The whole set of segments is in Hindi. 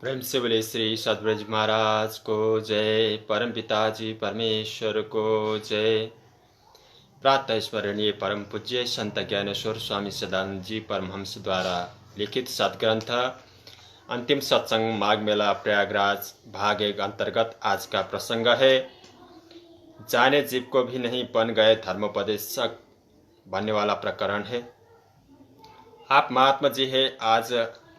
प्रेम से बोले श्री सतब्रज महाराज को जय। परम पिताजी परमेश्वर को जय। प्रातः स्मरणीय परम पूज्य संत ज्ञानेश्वर स्वामी सदानंद जी परमहंस द्वारा लिखित सदग्रंथ अंतिम सत्संग माघ मेला प्रयागराज भाग 1 अंतर्गत आज का प्रसंग है। जाने जीव को भी नहीं बन गए धर्मोपदेशक बनने वाला प्रकरण है। आप महात्मा जी है, आज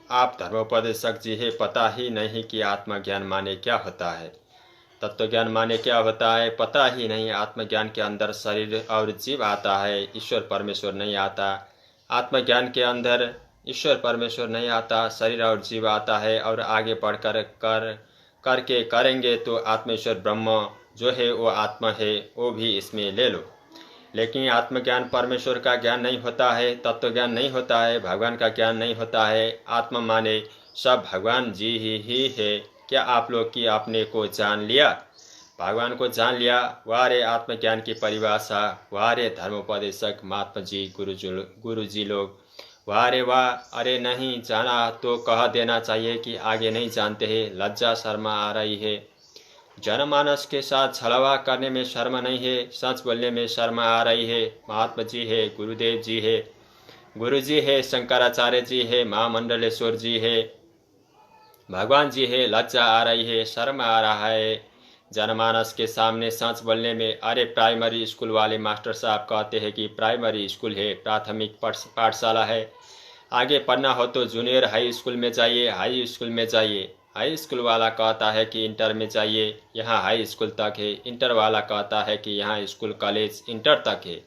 आप धर्मोपदेशक जी है। पता ही नहीं कि आत्मज्ञान माने क्या होता है, तत्व ज्ञान माने क्या होता है पता ही नहीं। आत्मज्ञान के अंदर शरीर और जीव आता है, ईश्वर परमेश्वर नहीं आता। आत्मज्ञान के अंदर ईश्वर परमेश्वर नहीं आता, शरीर और जीव आता है। और आगे बढ़कर करके करेंगे तो आत्मेश्वर ब्रह्म जो है वो आत्मा है, वो भी इसमें ले लो। लेकिन आत्मज्ञान परमेश्वर का ज्ञान नहीं होता है, तत्व ज्ञान नहीं होता है, भगवान का ज्ञान नहीं होता है। आत्मा माने सब भगवान जी ही है। क्या आप लोग की अपने को जान लिया, भगवान को जान लिया? वारे आत्मज्ञान की परिभाषा, वारे धर्मोपदेशक महात्मा जी गुरु जी लोग, वारे वाह। अरे नहीं जाना तो कह देना चाहिए कि आगे नहीं जानते हैं। लज्जा शर्मा आ रही है। जनमानस के साथ छलवा करने में शर्म नहीं है, सच बोलने में शर्म आ रही है। महात्मा जी है, गुरुदेव जी है, गुरु जी है, शंकराचार्य जी है, महामंडलेश्वर जी है, भगवान जी है। लज्जा आ रही है, शर्म आ रहा है जनमानस के सामने सच बोलने में। अरे प्राइमरी स्कूल वाले मास्टर साहब कहते हैं कि प्राइमरी स्कूल है, प्राथमिक पाठशाला है। आगे पढ़ना हो तो जूनियर हाई स्कूल में जाइए, हाई स्कूल में जाइए। हाई स्कूल वाला कहता है कि इंटर में जाइए, यहाँ हाई स्कूल तक है। इंटर वाला कहता है कि यहाँ स्कूल कॉलेज इंटर तक है।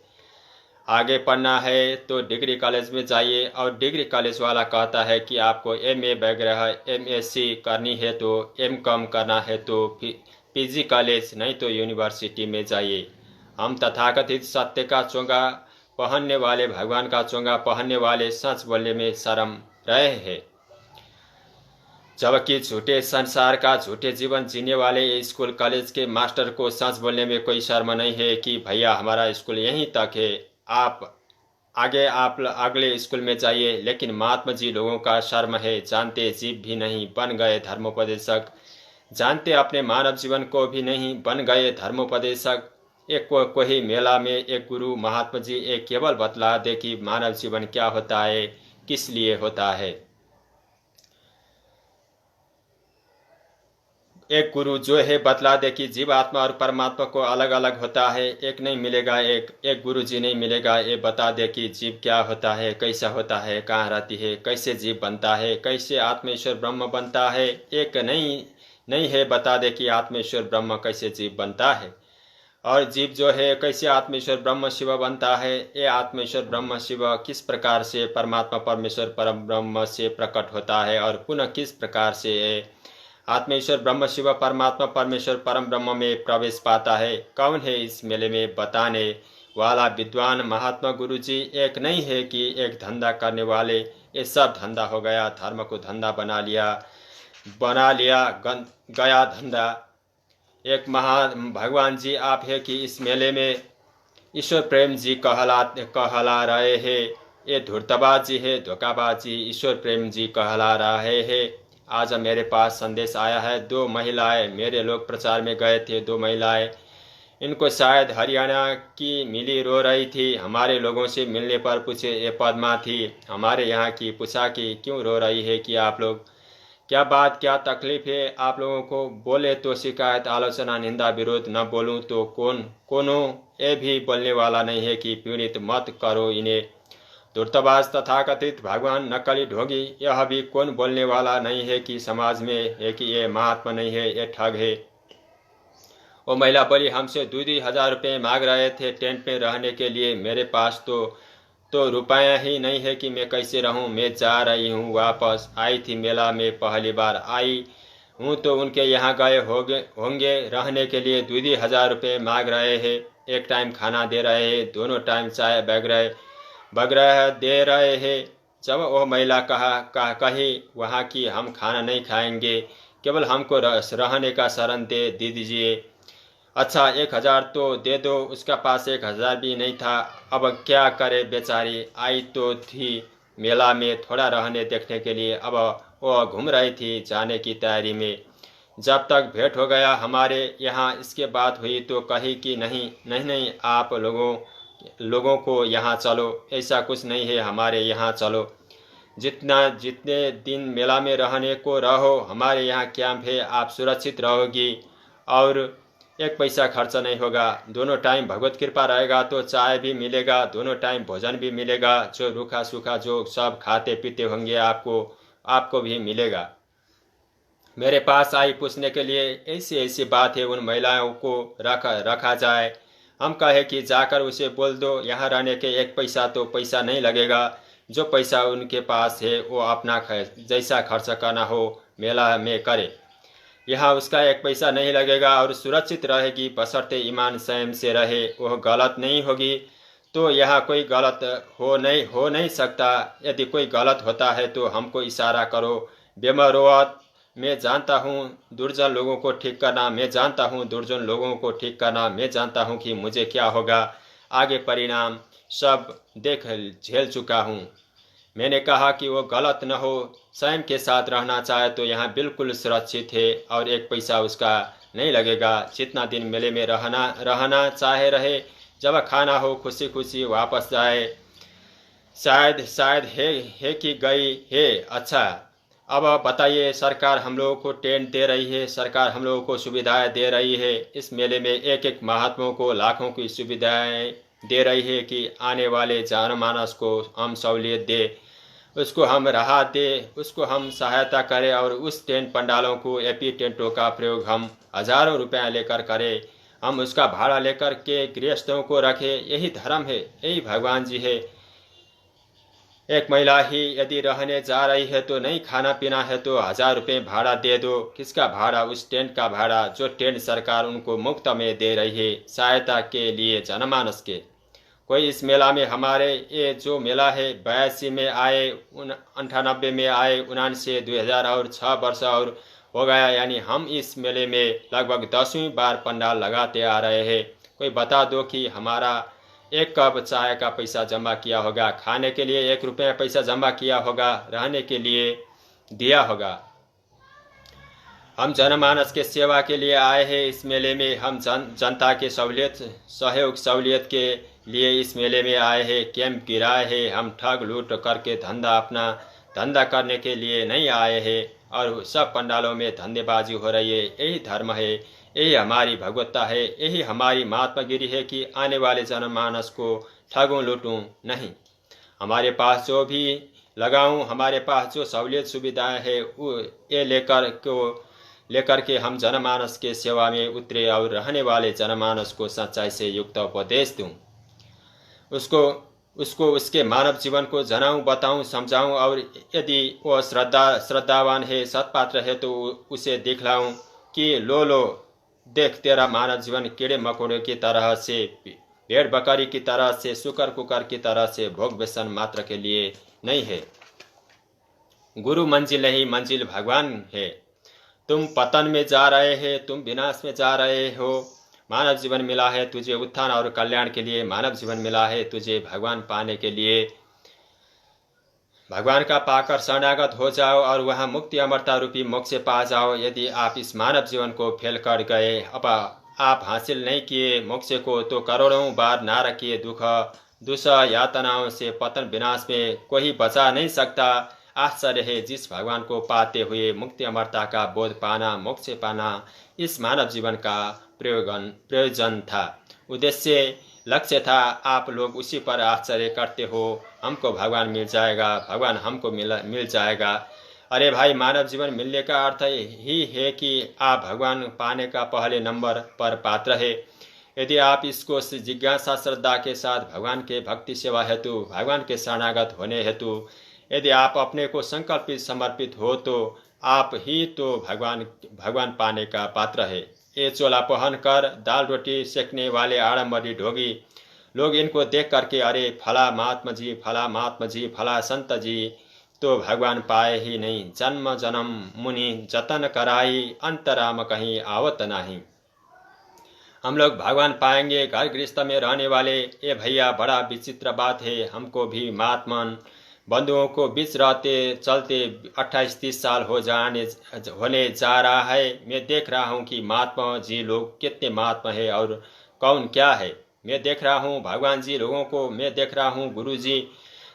आगे पढ़ना है तो डिग्री कॉलेज में जाइए, और डिग्री कॉलेज वाला कहता है कि आपको MA वगैरह MSc करनी है तो M.Com करना है तो PG कॉलेज, नहीं तो यूनिवर्सिटी में जाइए। हम तथाकथित सत्य का चोंगा पहनने वाले, भगवान का चोंगा पहनने वाले सच बोलने में शर्म रहे हैं, जबकि झूठे संसार का झूठे जीवन जीने वाले स्कूल कॉलेज के मास्टर को सच बोलने में कोई शर्म नहीं है कि भैया हमारा स्कूल यहीं तक है, आप अगले स्कूल में जाइए। लेकिन महात्मा जी लोगों का शर्म है, जानते जीव भी नहीं बन गए धर्मोपदेशक, जानते अपने मानव जीवन को भी नहीं बन गए धर्मोपदेशक। एक कोई मेला में एक गुरु महात्मा जी एक केवल बतला दे कि मानव जीवन क्या होता है, किस लिए होता है। एक गुरु जो है बतला दे कि जीव आत्मा और परमात्मा को अलग अलग होता है, एक नहीं मिलेगा। एक गुरु जी नहीं मिलेगा ये बता दे कि जीव क्या होता है, कैसा होता है, कहाँ रहती है, कैसे जीव बनता है, कैसे आत्मेश्वर ब्रह्म बनता है। एक नहीं है बता दे कि आत्मेश्वर ब्रह्म कैसे जीव बनता है, और जीव जो है कैसे आत्मेश्वर ब्रह्म शिव बनता है। ये आत्मेश्वर ब्रह्म शिव किस प्रकार से परमात्मा परमेश्वर परम ब्रह्म से प्रकट होता है, और पुनः किस प्रकार से आत्मेश्वर ब्रह्म शिव परमात्मा परमेश्वर परम ब्रह्म में प्रवेश पाता है। कौन है इस मेले में बताने वाला विद्वान महात्मा गुरु जी? एक नहीं है कि एक धंधा करने वाले। ये सब धंधा हो गया, धर्म को धंधा बना लिया गया धंधा। एक भगवान जी आप है कि इस मेले में ईश्वर प्रेम जी कहला रहे हैं। ये धूर्तबाजी है, धोखाबाजी ईश्वर प्रेम जी कहला रहे हैं। आज मेरे पास संदेश आया है, 2 महिलाएं मेरे लोग प्रचार में गए थे, 2 महिलाएं, इनको शायद हरियाणा की मिली रो रही थी। हमारे लोगों से मिलने पर पूछे, ये पद्मा थी हमारे यहाँ की, पूछा कि क्यों रो रही है, कि आप लोग क्या बात क्या तकलीफ है आप लोगों को? बोले तो शिकायत आलोचना निंदा विरोध, न बोलूं तो कोनो ये भी बोलने वाला नहीं है कि पीड़ित मत करो इन्हें। धूर्तबाज तथाकथित भगवान नकली ढोगी, यह भी कौन बोलने वाला नहीं है कि समाज में है कि ये महात्मा नहीं है, ये ठग है। वो महिला बोली, हमसे 2,000 रुपये मांग रहे थे टेंट में रहने के लिए, मेरे पास तो रुपया ही नहीं है कि मैं कैसे रहूं। मैं जा रही हूं वापस, आई थी मेला में पहली बार आई हूं तो उनके यहाँ गए होंगे रहने के लिए। 2,000 रुपये मांग रहे हैं, एक टाइम खाना दे रहे हैं, दोनों टाइम चाय वगैरह दे रहे हैं। जब वो महिला कही वहाँ की, हम खाना नहीं खाएंगे, केवल हमको रहने का शरण दे दीजिए। अच्छा 1,000 तो दे दो। उसका पास 1,000 भी नहीं था। अब क्या करे बेचारी, आई तो थी मेला में थोड़ा रहने देखने के लिए, अब वो घूम रही थी जाने की तैयारी में। जब तक भेंट हो गया हमारे यहाँ, इसके बात हुई तो कही कि नहीं नहीं नहीं, आप लोगों को यहाँ चलो, ऐसा कुछ नहीं है, हमारे यहाँ चलो। जितने दिन मेला में रहने को रहो, हमारे यहाँ कैंप है, आप सुरक्षित रहोगी और एक पैसा खर्च नहीं होगा। दोनों टाइम भगवत कृपा रहेगा तो चाय भी मिलेगा, दोनों टाइम भोजन भी मिलेगा, जो रूखा सूखा जो सब खाते पीते होंगे आपको भी मिलेगा। मेरे पास आई पूछने के लिए ऐसी ऐसी बात है, उन महिलाओं को रखा जाए। हम कहे कि जाकर उसे बोल दो यहाँ रहने के एक पैसा तो पैसा नहीं लगेगा, जो पैसा उनके पास है वो अपना जैसा खर्च करना हो मेला में करे, यहाँ उसका एक पैसा नहीं लगेगा और सुरक्षित रहेगी, बशर्ते ईमान संयम से रहे, वह गलत नहीं होगी। तो यहाँ कोई गलत हो नहीं सकता। यदि कोई गलत होता है तो हमको इशारा करो। बेमरोवत मैं जानता हूँ दुर्जन लोगों को ठीक करना, मैं जानता हूँ दुर्जन लोगों को ठीक करना, मैं जानता हूँ कि मुझे क्या होगा, आगे परिणाम सब देख झेल चुका हूँ। मैंने कहा कि वो गलत न हो, स्वयं के साथ रहना चाहे तो यहाँ बिल्कुल सुरक्षित है और एक पैसा उसका नहीं लगेगा। जितना दिन मेले में रहना चाहे रहे, जब खाना हो खुशी खुशी वापस जाए। शायद है कि गई है। अच्छा, अब बताइए, सरकार हम लोगों को टेंट दे रही है, सरकार हम लोगों को सुविधाएं दे रही है, इस मेले में एक एक महात्माओं को लाखों की सुविधाएं दे रही है कि आने वाले जनमानस को हम सहूलियत दे, उसको हम राहत दे, उसको हम सहायता करें और उस टेंट पंडालों को एपी टेंटों का प्रयोग हम हजारों रुपया लेकर करें, हम उसका भाड़ा लेकर के गृहस्थों को रखें। यही धर्म है, यही भगवान जी है। एक महिला ही यदि रहने जा रही है तो नहीं खाना पीना है तो 1000 रुपये भाड़ा दे दो। किसका भाड़ा? उस टेंट का भाड़ा, जो टेंट सरकार उनको मुफ्त में दे रही है सहायता के लिए जनमानस के। कोई इस मेला में, हमारे ये जो मेला है 82 में आए, 98 में आए, 79, 2000 और 6 वर्ष और हो गया, यानी हम इस मेले में लगभग 10वीं बार पंडाल लगाते आ रहे हैं। कोई बता दो कि हमारा एक कप चाय का पैसा जमा किया होगा, खाने के लिए 1 रुपया पैसा जमा किया होगा, रहने के लिए दिया होगा। हम जनमानस के सेवा के लिए आए हैं इस मेले में। हम जनता के सहूलियत के लिए इस मेले में आए हैं। कैंप गिराए हैं, हम ठग लूट करके अपना धंधा करने के लिए नहीं आए हैं और सब पंडालों में धंधेबाजी हो रही है। यही धर्म है, यही हमारी भगवत्ता है, यही हमारी महात्मागिरी है कि आने वाले जनमानस को ठगूं लूटूं नहीं। हमारे पास जो भी लगाऊं, हमारे पास जो सहूलियत सुविधाएं है वो ये लेकर के हम जनमानस के सेवा में उतरे और रहने वाले जनमानस को सच्चाई से युक्त उपदेश दूं, उसको उसके मानव जीवन को जनाऊं, बताऊं, समझाऊं और यदि वो श्रद्धावान है, सत्पात्र है तो उसे दिखलाऊं कि लो देख, तेरा मानव जीवन कीड़े मकोड़े की तरह से, भेड़ बकरी की तरह से, शुकर कुकर की तरह से भोग व्यसन मात्र के लिए नहीं है। गुरु मंजिल नहीं, मंजिल भगवान है। तुम पतन में जा रहे हैं, तुम विनाश में जा रहे हो। मानव जीवन मिला है तुझे उत्थान और कल्याण के लिए, मानव जीवन मिला है तुझे भगवान पाने के लिए। भगवान का पाकर शरणागत हो जाओ और वहाँ मुक्ति अमरता रूपी मोक्ष पा जाओ। यदि आप इस मानव जीवन को फेल कर गए, अब आप हासिल नहीं किए मोक्ष को, तो करोड़ों बार ना रखिए दुख यातनाओं से पतन विनाश में कोई बचा नहीं सकता। आश्चर्य है, जिस भगवान को पाते हुए मुक्ति अमरता का बोध पाना, मोक्ष पाना इस मानव जीवन का प्रयोजन था, उद्देश्य, लक्ष्य था। आप लोग उसी पर आश्चर्य करते हो, हमको भगवान मिल जाएगा, भगवान हमको मिल जाएगा। अरे भाई, मानव जीवन मिलने का अर्थ ही है कि आप भगवान पाने का पहले नंबर पर पात्र है। यदि आप इसको जिज्ञासा श्रद्धा के साथ भगवान के भक्ति सेवा हेतु, भगवान के शरणागत होने हेतु यदि आप अपने को संकल्पित समर्पित हो तो आप ही तो भगवान पाने का पात्र है। ये चोला पहन कर दाल रोटी सेकने वाले आड़म्बरी ढोगी लोग इनको देख करके, अरे फला महात्मा जी, फला महात्मा जी, फला संत जी तो भगवान पाए ही नहीं, जन्म जन्म मुनि जतन कराई, अंतराम कहीं आवत नहीं। हम लोग भगवान पाएंगे घर गृहस्थ में रहने वाले। ये भैया बड़ा विचित्र बात है, हमको भी महात्मन बंधुओं को बीच रहते चलते 28-30 साल होने जा रहा है। मैं देख रहा हूँ कि महात्मा जी लोग कितने महात्मा है और कौन क्या है। मैं देख रहा हूँ भगवान जी लोगों को, मैं देख रहा हूँ गुरु जी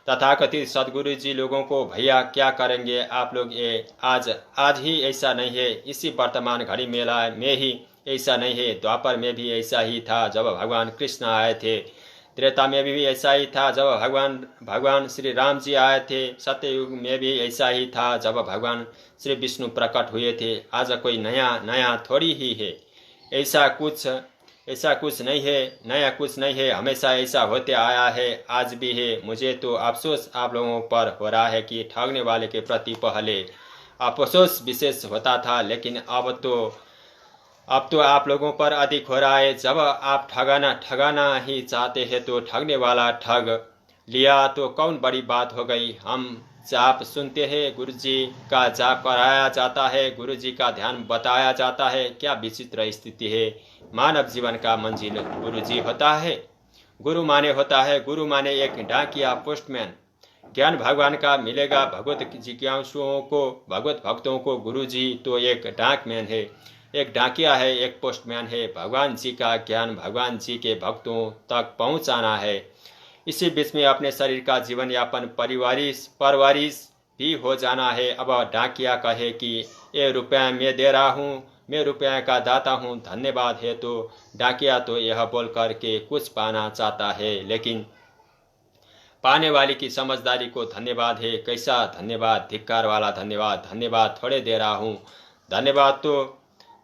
तथाकथित सदगुरु जी लोगों को। भैया क्या करेंगे आप लोग, ये आज ही ऐसा नहीं है, इसी वर्तमान घड़ी मेला में ही ऐसा नहीं है। द्वापर में भी ऐसा ही था जब भगवान कृष्ण आए थे। त्रेता में भी ऐसा ही था जब भगवान श्री राम जी आए थे। सत्ययुग में भी ऐसा ही था जब भगवान श्री विष्णु प्रकट हुए थे। आज कोई नया थोड़ी ही है। ऐसा कुछ नहीं है, नया कुछ नहीं है, हमेशा ऐसा होते आया है, आज भी है। मुझे तो अफसोस आप लोगों पर हो रहा है कि ठगने वाले के प्रति पहले अफसोस विशेष होता था, लेकिन अब तो आप लोगों पर अधिक हो रहा है। जब आप ठगाना ही चाहते हैं तो ठगने वाला ठग लिया तो कौन बड़ी बात हो गई। हम जाप सुनते हैं, गुरु जी का जाप कराया जाता है, गुरु जी का ध्यान बताया जाता है। क्या विचित्र स्थिति है। मानव जीवन का मंजिल गुरु जी होता है, गुरु माने एक डाकिया पोस्टमैन। ज्ञान भगवान का मिलेगा भगवत जिज्ञासुओं को, भगवत भक्तों को। गुरु जी तो एक डाकमैन है, एक डाकिया है, एक पोस्टमैन है। भगवान जी का ज्ञान भगवान जी के भक्तों तक पहुंचाना है। इसी बीच में अपने शरीर का जीवन यापन परवरिश भी हो जाना है। अब डाकिया कहे कि ये रुपया मैं दे रहा हूँ, मैं रुपया का दाता हूँ, धन्यवाद है, तो डाकिया तो यह बोल कर के कुछ पाना चाहता है, लेकिन पाने वाले की समझदारी को धन्यवाद है। कैसा धन्यवाद, धिक्कार वाला धन्यवाद। धन्यवाद थोड़े दे रहा हूँ,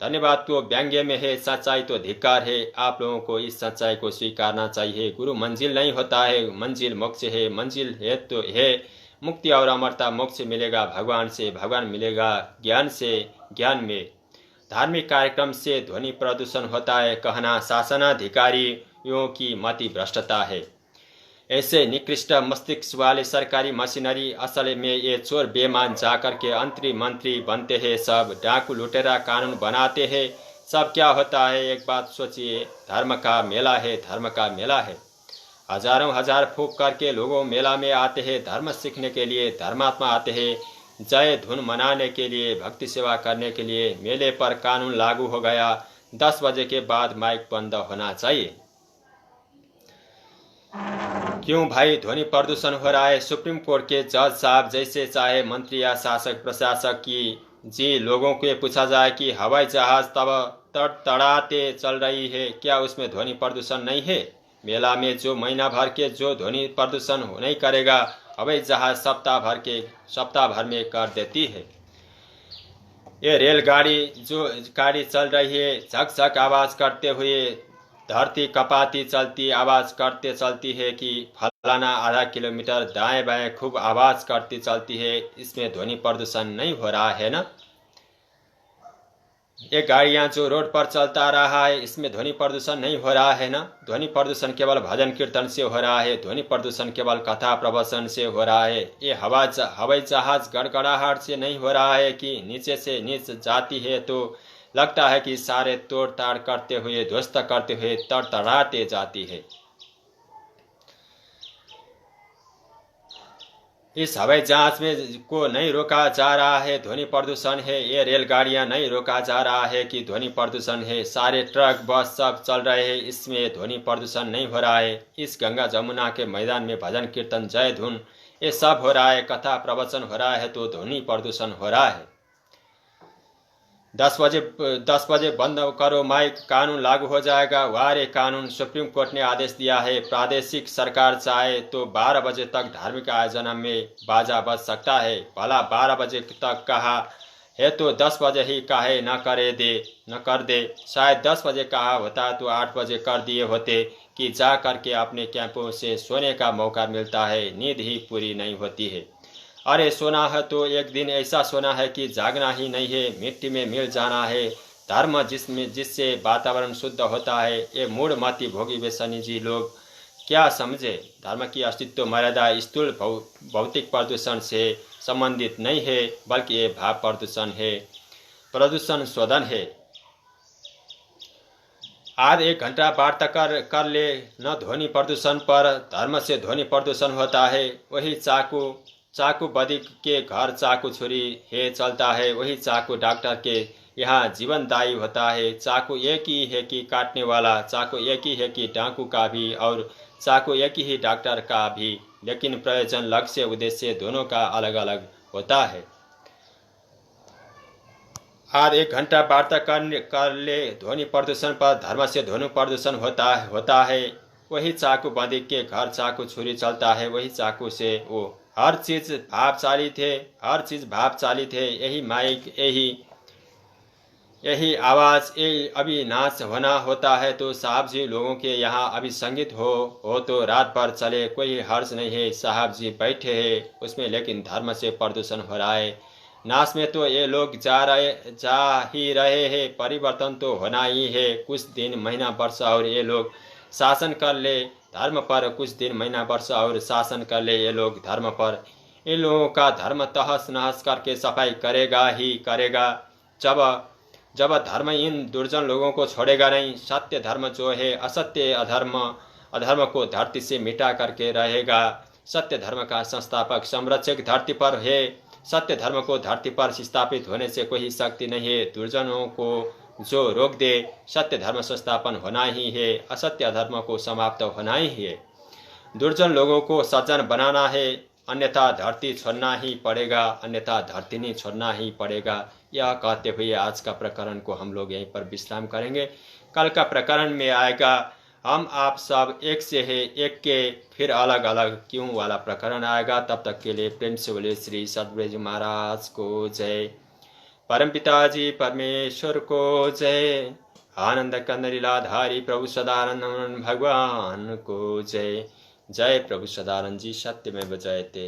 धन्यवाद तो व्यंग्य में है, सच्चाई तो धिक्कार है। आप लोगों को इस सच्चाई को स्वीकारना चाहिए। गुरु मंजिल नहीं होता है, मंजिल मोक्ष है। मंजिल है तो है मुक्ति और अमरता। मोक्ष मिलेगा भगवान से, भगवान मिलेगा ज्ञान से, ज्ञान में। धार्मिक कार्यक्रम से ध्वनि प्रदूषण होता है कहना शासनाधिकारियों की मति भ्रष्टता है। ऐसे निकृष्ट मस्तिष्क वाले सरकारी मशीनरी, असल में ये चोर बेमान जाकर के मंत्री बनते हैं। सब डाकू लुटेरा कानून बनाते हैं। सब क्या होता है, एक बात सोचिए, धर्म का मेला है। हजारों हजार फूक करके लोगों मेला में आते हैं, धर्म सीखने के लिए। धर्मात्मा आते हैं जय धुन मनाने के लिए, भक्ति सेवा करने के लिए। मेले पर कानून लागू हो गया, 10 बजे के बाद माइक बंद होना चाहिए। क्यों भाई ध्वनि प्रदूषण हो रहा है? सुप्रीम कोर्ट के जज साहब जैसे चाहे मंत्री या शासक प्रशासक की जी लोगों को पूछा जाए कि हवाई जहाज तब तड़तड़ाते चल रही है, क्या उसमें ध्वनि प्रदूषण नहीं है? मेला में जो महीना भर के जो ध्वनि प्रदूषण नहीं करेगा, हवाई जहाज सप्ताह भर में कर देती है। ये रेलगाड़ी जो गाड़ी चल रही है, झक झक आवाज करते हुए धरती कपाती चलती आवाज करते चलती है कि फलाना आधा किलोमीटर दाएं बाएं खूब आवाज करती चलती है। इसमें ध्वनि प्रदूषण नहीं हो रहा है ना? ये गाड़ियां जो रोड पर चलता रहा है, इसमें ध्वनि प्रदूषण नहीं हो रहा है ना? ध्वनि प्रदूषण केवल भजन कीर्तन से हो रहा है, ध्वनि प्रदूषण केवल कथा प्रवचन से हो रहा है। ये हवाई जहाज गड़गड़ाहट से नहीं हो रहा है कि नीचे से नीचे जाती है तो लगता है कि सारे तोड़ ताड़ करते हुए, ध्वस्त करते हुए तड़तड़ाते जाती है। इस हवाई जहाज में को नहीं रोका जा रहा है, ध्वनि प्रदूषण है। ये रेलगाड़ियां नहीं रोका जा रहा है कि ध्वनि प्रदूषण है। सारे ट्रक बस सब चल रहे हैं, इसमें ध्वनि प्रदूषण नहीं हो रहा है। इस गंगा जमुना के मैदान में भजन कीर्तन जय धुन ये सब हो रहा है, कथा प्रवचन हो रहा है, तो ध्वनि प्रदूषण हो रहा है। 10 बजे बंद करो माइक, कानून लागू हो जाएगा। वारे कानून सुप्रीम कोर्ट ने आदेश दिया है। प्रादेशिक सरकार चाहे तो 12 बजे तक धार्मिक आयोजन में बाजा बज सकता है। भला 12 बजे तक कहा है तो 10 बजे ही काहे न कर दे। शायद 10 बजे कहा होता तो 8 बजे कर दिए होते कि जा करके अपने कैंपों से सोने का मौका मिलता है, नींद ही पूरी नहीं होती है। अरे सोना है तो एक दिन ऐसा सोना है कि जागना ही नहीं है, मिट्टी में मिल जाना है। धर्म जिससे वातावरण शुद्ध होता है। ये मूढ़ मती भोगी व्यसनी जी लोग क्या समझे? धर्म की अस्तित्व मर्यादा स्थूल भौतिक प्रदूषण से संबंधित नहीं है, बल्कि ये भाव प्रदूषण है, प्रदूषण शोधन है। आज 1 घंटा वार्ता कर ले न ध्वनि प्रदूषण पर। धर्म से ध्वनि प्रदूषण होता है। वही चाकू चाकू बदी के घर चाकू छुरी है चलता है, वही चाकू डॉक्टर के यहाँ जीवनदायी होता है। चाकू एक ही है कि काटने वाला, चाकू एक ही है कि डाकू का भी, और चाकू एक ही डॉक्टर का भी, लेकिन प्रयोजन, लक्ष्य, उद्देश्य दोनों का अलग अलग होता है। आज 1 घंटा वार्ता कर ले ध्वनि प्रदूषण पर, धर्म से ध्वनि प्रदूषण होता है। वही चाकू बंदी के घर चाकू छुरी चलता है, वही चाकू से वो हर चीज भाव चालित है, हर चीज भाव चालित है। यही माइक, यही आवाज, यही अभी नाच होना होता है। तो साहब जी लोगों के यहाँ अभी संगीत हो तो रात भर चले, कोई हर्ष नहीं है। साहब जी बैठे हैं उसमें, लेकिन धर्म से प्रदूषण हो रहा है। नाश में तो ये लोग जा ही रहे हैं, परिवर्तन तो होना ही है। कुछ दिन, महीना, वर्ष और ये लोग शासन कर ले धर्म पर, कुछ दिन, महीना, वर्ष और शासन कर ले ये लोग धर्म पर। इन लोगों का धर्म तहस नहस करके सफाई करेगा ही करेगा, जब धर्म इन दुर्जन लोगों को छोड़ेगा नहीं। सत्य धर्म जो है असत्य अधर्म को धरती से मिटा करके रहेगा। सत्य धर्म का संस्थापक संरक्षक धरती पर है। सत्य धर्म को धरती पर स्थापित होने से कोई शक्ति नहीं है दुर्जनों को जो रोक दे। सत्य धर्म संस्थापन होना ही है, असत्य धर्म को समाप्त होना ही है। दुर्जन लोगों को सज्जन बनाना है, अन्यथा धरती छोड़ना ही पड़ेगा, अन्यथा धरती नहीं छोड़ना ही पड़ेगा। यह कहते हुए आज का प्रकरण को हम लोग यहीं पर विश्राम करेंगे। कल का प्रकरण में आएगा हम आप सब एक से है, एक के फिर अलग अलग क्यों वाला प्रकरण आएगा। तब तक के लिए प्रेम से बोले श्री सतगुरु जी महाराज को जय, परम पिताजी परमेश्वर को जय, आनंद कंद लीलाधारी प्रभु सदानंद भगवान को जय। जय प्रभु सदानंद जी, सत्य में जयते।